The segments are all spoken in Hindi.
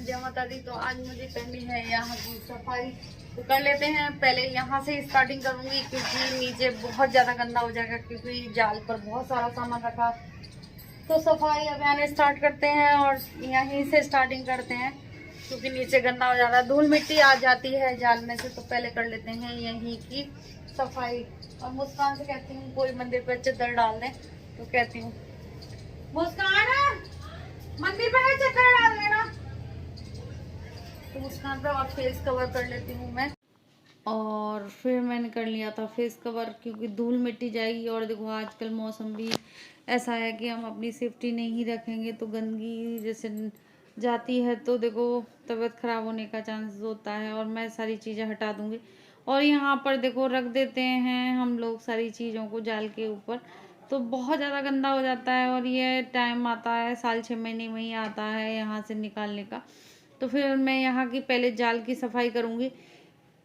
जय माता दी। तो आज मुझे करनी है यहाँ की सफाई, तो कर लेते हैं। पहले यहाँ से स्टार्टिंग करूंगी क्योंकि नीचे बहुत ज्यादा गंदा हो जाएगा, क्योंकि जाल पर बहुत सारा सामान रखा। तो सफाई अभियान स्टार्ट करते हैं और यहीं से स्टार्टिंग करते हैं क्योंकि नीचे गंदा हो जाता है, धूल मिट्टी आ जाती है जाल में से। तो पहले कर लेते हैं यहीं की सफाई। और मुस्कान से कहती हूँ कोई मंदिर पर चद्दर डाल दें, तो कहती हूँ मुस्कान मंदिर पर चद्दर डाल देना। तो मुस्कान पर और फेस कवर कर लेती हूँ मैं। और फिर मैंने कर लिया था फेस कवर क्योंकि धूल मिट्टी जाएगी। और देखो आजकल मौसम भी ऐसा है कि हम अपनी सेफ्टी नहीं रखेंगे तो गंदगी जैसे जाती है तो देखो तबीयत खराब होने का चांस होता है। और मैं सारी चीज़ें हटा दूंगी। और यहाँ पर देखो रख देते हैं हम लोग सारी चीज़ों को जाल के ऊपर, तो बहुत ज़्यादा गंदा हो जाता है। और ये टाइम आता है साल 6 महीने में ही आता है यहाँ से निकालने का। तो फिर मैं यहाँ की पहले जाल की सफाई करूँगी,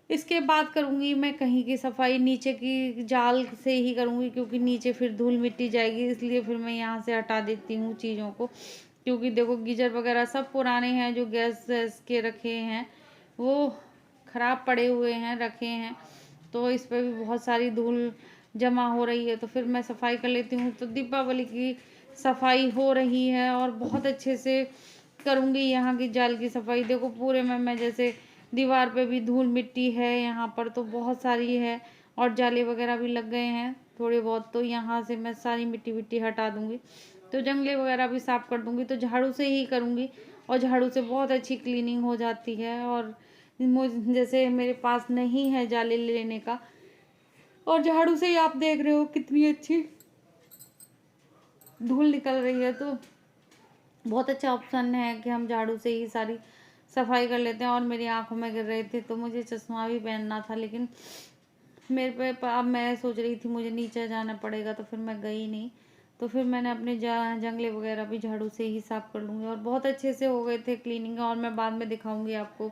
इसके बाद करूँगी मैं कहीं की सफाई नीचे की जाल से ही करूँगी क्योंकि नीचे फिर धूल मिट्टी जाएगी। इसलिए फिर मैं यहाँ से हटा देती हूँ चीज़ों को, क्योंकि देखो गीजर वगैरह सब पुराने हैं, जो गैस के रखे हैं वो ख़राब पड़े हुए हैं रखे हैं, तो इस पर भी बहुत सारी धूल जमा हो रही है। तो फिर मैं सफाई कर लेती हूँ। तो दीपावली की सफाई हो रही है और बहुत अच्छे से करूँगी यहाँ की जाल की सफाई। देखो पूरे में मैं जैसे दीवार पे भी धूल मिट्टी है यहाँ पर तो बहुत सारी है, और जाले वगैरह भी लग गए हैं थोड़े बहुत, तो यहाँ से मैं सारी मिट्टी विट्टी हटा दूँगी। तो जंगले वगैरह भी साफ़ कर दूँगी। तो झाड़ू से ही करूँगी और झाड़ू से बहुत अच्छी क्लीनिंग हो जाती है। और जैसे मेरे पास नहीं है जाले लेने का, और झाड़ू से ही आप देख रहे हो कितनी अच्छी धूल निकल रही है, तो बहुत अच्छा ऑप्शन है कि हम झाड़ू से ही सारी सफाई कर लेते हैं। और मेरी आंखों में गिर रही थी तो मुझे चश्मा भी पहनना था, लेकिन मेरे पे अब मैं सोच रही थी मुझे नीचे जाना पड़ेगा, तो फिर मैं गई नहीं। तो फिर मैंने अपने जंगले वगैरह भी झाड़ू से ही साफ़ कर लूँगी। और बहुत अच्छे से हो गए थे क्लीनिंग, और मैं बाद में दिखाऊंगी आपको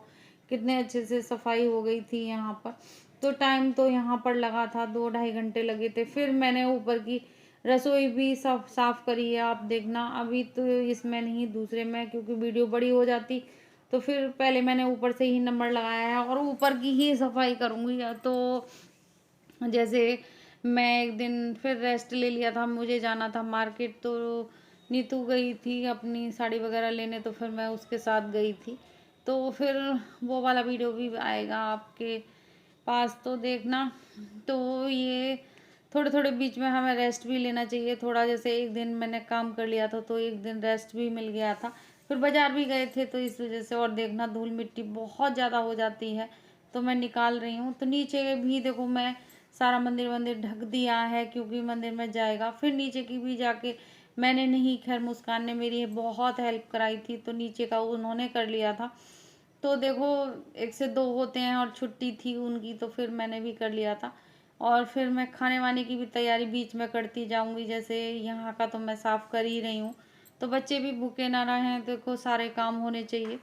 कितने अच्छे से सफाई हो गई थी यहाँ पर। तो टाइम तो यहाँ पर लगा था 2-2.5 घंटे लगे थे। फिर मैंने ऊपर की रसोई भी साफ़ करी है, आप देखना। अभी तो इसमें नहीं दूसरे में, क्योंकि वीडियो बड़ी हो जाती, तो फिर पहले मैंने ऊपर से ही नंबर लगाया है और ऊपर की ही सफाई करूँगी। तो जैसे मैं एक दिन फिर रेस्ट ले लिया था, मुझे जाना था मार्केट, तो नीतू गई थी अपनी साड़ी वगैरह लेने, तो फिर मैं उसके साथ गई थी। तो फिर वो वाला वीडियो भी आएगा आपके पास, तो देखना। तो ये थोड़े थोड़े बीच में हमें रेस्ट भी लेना चाहिए थोड़ा। जैसे एक दिन मैंने काम कर लिया था तो एक दिन रेस्ट भी मिल गया था। फिर बाजार भी गए थे तो इस वजह से। और देखना धूल मिट्टी बहुत ज़्यादा हो जाती है, तो मैं निकाल रही हूँ। तो नीचे भी देखो मैं सारा मंदिर ढक दिया है क्योंकि मंदिर में जाएगा। फिर नीचे की भी जाके मैंने नहीं, खैर मुस्कान ने मेरी बहुत हेल्प कराई थी, तो नीचे का उन्होंने कर लिया था। तो देखो 1 से 2 होते हैं और छुट्टी थी उनकी, तो फिर मैंने भी कर लिया था। और फिर मैं खाने वाने की भी तैयारी बीच में करती जाऊंगी। जैसे यहाँ का तो मैं साफ़ कर ही रही हूँ, तो बच्चे भी भूखे ना रहें। देखो सारे काम होने चाहिए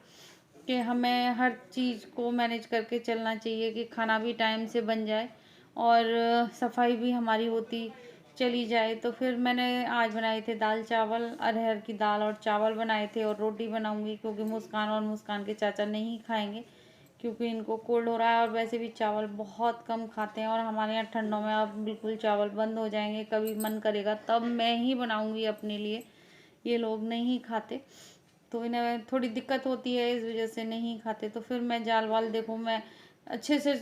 कि हमें हर चीज़ को मैनेज करके चलना चाहिए कि खाना भी टाइम से बन जाए और सफाई भी हमारी होती चली जाए। तो फिर मैंने आज बनाए थे दाल चावल, अरहर की दाल और चावल बनाए थे, और रोटी बनाऊंगी क्योंकि मुस्कान और मुस्कान के चाचा नहीं खाएंगे क्योंकि इनको कोल्ड हो रहा है। और वैसे भी चावल बहुत कम खाते हैं, और हमारे यहाँ ठंडों में अब बिल्कुल चावल बंद हो जाएंगे। कभी मन करेगा तब मैं ही बनाऊंगी अपने लिए, ये लोग नहीं खाते, तो इन्हें थोड़ी दिक्कत होती है, इस वजह से नहीं खाते। तो फिर मैं जाल वाल देखो मैं अच्छे से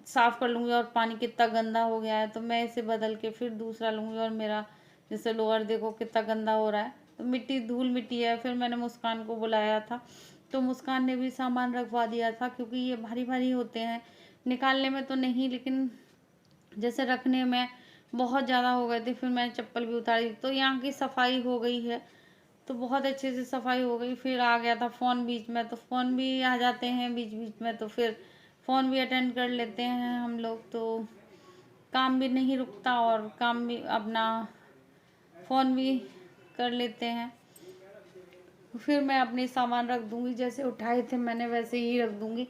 साफ़ कर लूँगी। और पानी कितना गंदा हो गया है तो मैं इसे बदल के फिर दूसरा लूँगी। और मेरा जैसे लोअर देखो कितना गंदा हो रहा है, तो मिट्टी धूल मिट्टी है। फिर मैंने मुस्कान को बुलाया था, तो मुस्कान ने भी सामान रखवा दिया था क्योंकि ये भारी भारी होते हैं, निकालने में तो नहीं लेकिन जैसे रखने में बहुत ज़्यादा हो गए थे। फिर मैंने चप्पल भी उतारी, तो यहाँ की सफाई हो गई है, तो बहुत अच्छे से सफाई हो गई। फिर आ गया था फ़ोन बीच में, तो फ़ोन भी आ जाते हैं बीच बीच में, तो फिर फ़ोन भी अटेंड कर लेते हैं हम लोग, तो काम भी नहीं रुकता और काम भी अपना फ़ोन भी कर लेते हैं। फिर मैं अपने सामान रख दूँगी, जैसे उठाए थे मैंने वैसे ही रख दूँगी।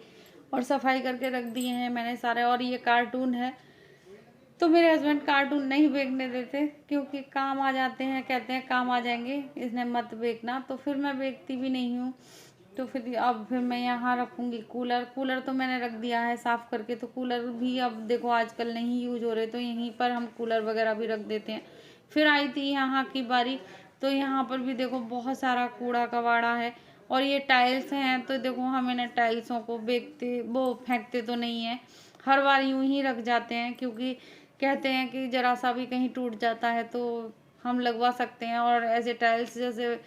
और सफाई करके रख दिए हैं मैंने सारे। और ये कार्टून है, तो मेरे हस्बैंड कार्टून नहीं बेचने देते क्योंकि काम आ जाते हैं, कहते हैं काम आ जाएंगे इसने मत बेचना, तो फिर मैं बेचती भी नहीं हूँ। तो फिर अब फिर मैं यहाँ रखूँगी कूलर तो मैंने रख दिया है साफ़ करके। तो कूलर भी अब देखो आजकल नहीं यूज हो रहे, तो यहीं पर हम कूलर वगैरह भी रख देते हैं। फिर आई थी यहाँ की बारी, तो यहाँ पर भी देखो बहुत सारा कूड़ा कबाड़ा है। और ये टाइल्स हैं, तो देखो हम इन्हें टाइल्सों को फेंकते तो नहीं है, हर बार यूं ही रख जाते हैं, क्योंकि कहते हैं कि जरा सा भी कहीं टूट जाता है तो हम लगवा सकते हैं। और ऐसे टाइल्स जैसे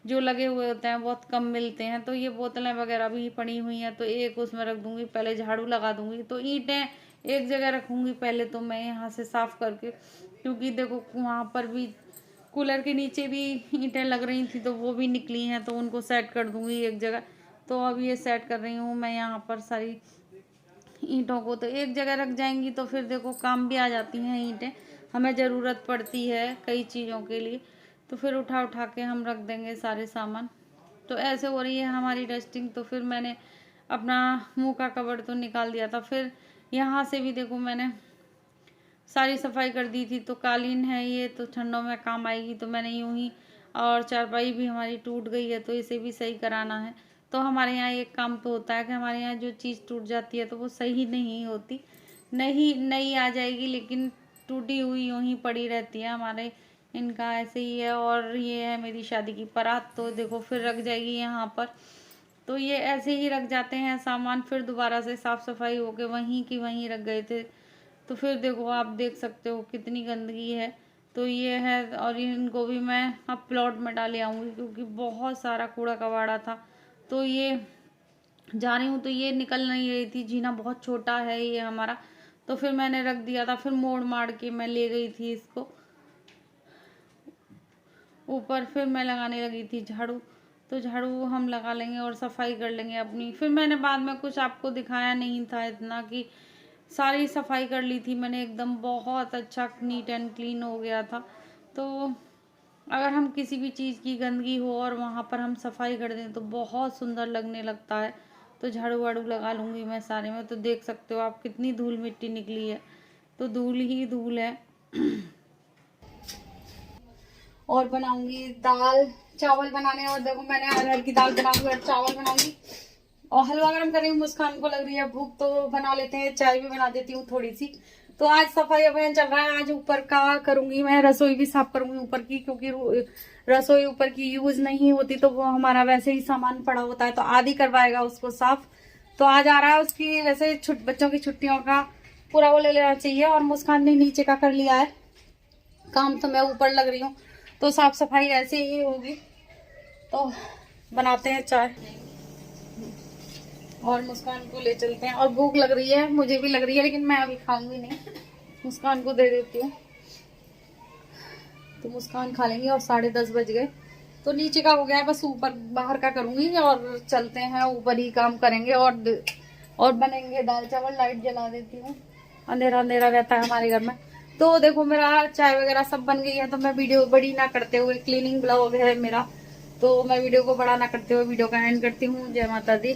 जो लगे हुए होते हैं बहुत कम मिलते हैं। तो ये बोतलें वगैरह भी पड़ी हुई हैं, तो एक उसमें रख दूंगी, पहले झाड़ू लगा दूंगी। तो ईंटें एक जगह रखूंगी पहले तो मैं यहाँ से साफ करके, क्योंकि देखो वहाँ पर भी कूलर के नीचे भी ईंटें लग रही थी, तो वो भी निकली हैं, तो उनको सेट कर दूंगी एक जगह। तो अब ये सेट कर रही हूँ मैं यहाँ पर सारी ईंटों को। तो एक जगह रख जाएंगी तो फिर देखो काम भी आ जाती हैं ईंटें, हमें ज़रूरत पड़ती है कई चीज़ों के लिए। तो फिर उठा उठा के हम रख देंगे सारे सामान। तो ऐसे हो रही है हमारी डस्टिंग। तो फिर मैंने अपना मुंह का कवर तो निकाल दिया था। फिर यहाँ से भी देखो मैंने सारी सफाई कर दी थी। तो कालीन है ये, तो ठंडों में काम आएगी, तो मैंने यूं ही। और चारपाई भी हमारी टूट गई है, तो इसे भी सही कराना है। तो हमारे यहाँ एक काम तो होता है कि हमारे यहाँ जो चीज़ टूट जाती है तो वो सही नहीं होती, नहीं नई आ जाएगी, लेकिन टूटी हुई यूं ही पड़ी रहती है। हमारे इनका ऐसे ही है। और ये है मेरी शादी की बारात, तो देखो फिर रख जाएगी यहाँ पर। तो ये ऐसे ही रख जाते हैं सामान, फिर दोबारा से साफ़ सफाई होके वहीं की वहीं रख गए थे। तो फिर देखो आप देख सकते हो कितनी गंदगी है। तो ये है, और इनको भी मैं अब प्लॉट में डाले आऊँगी, क्योंकि बहुत सारा कूड़ा कबाड़ा था। तो ये जा रही हूँ, तो ये निकल नहीं रही थी, जीना बहुत छोटा है ये हमारा। तो फिर मैंने रख दिया था, फिर मोड़ मार के मैं ले गई थी इसको ऊपर। फिर मैं लगाने लगी थी झाड़ू। तो झाड़ू हम लगा लेंगे और सफाई कर लेंगे अपनी। फिर मैंने बाद में कुछ आपको दिखाया नहीं था इतना, कि सारी सफाई कर ली थी मैंने एकदम, बहुत अच्छा नीट एंड क्लीन हो गया था। तो अगर हम किसी भी चीज़ की गंदगी हो और वहाँ पर हम सफाई कर दें तो बहुत सुंदर लगने लगता है। तो झाड़ू वाड़ू लगा लूँगी मैं सारे में। तो देख सकते हो आप कितनी धूल मिट्टी निकली है, तो धूल ही धूल है। और बनाऊंगी दाल चावल बनाने, और देखो मैंने अरहर की दाल बनाऊंगी और चावल बनाऊंगी, और हलवा गरम कर रही हूँ। मुस्कान को लग रही है भूख, तो बना लेते हैं, चाय भी बना देती हूँ थोड़ी सी। तो आज सफाई अभियान चल रहा है। आज ऊपर का करूंगी मैं, रसोई भी साफ करूंगी ऊपर की, क्योंकि रसोई ऊपर की यूज नहीं होती, तो वो हमारा वैसे ही सामान पड़ा होता है, तो आदि करवाएगा उसको साफ। तो आज आ रहा है उसकी, वैसे बच्चों की छुट्टियों का पूरा वो ले लेना चाहिए। और मुस्कान ने नीचे का कर लिया है काम, तो मैं ऊपर लग रही हूँ। तो साफ सफाई ऐसे ही होगी। तो बनाते हैं चाय और मुस्कान को ले चलते हैं। और भूख लग रही है, मुझे भी लग रही है, लेकिन मैं अभी खाऊंगी नहीं, मुस्कान को दे देती हूँ। तो मुस्कान खा लेंगे। और 10:30 बज गए, तो नीचे का हो गया है, बस ऊपर बाहर का करूंगी और चलते हैं, ऊपर ही काम करेंगे और बनेंगे दाल चावल। लाइट जला देती हूँ, अंधेरा अंधेरा रहता है हमारे घर में। तो देखो मेरा चाय वगैरह सब बन गई है। तो मैं वीडियो बड़ी ना करते हुए, क्लीनिंग ब्लॉग है मेरा, तो मैं वीडियो को बड़ा ना करते हुए वीडियो का एंड करती हूँ। जय माता दी।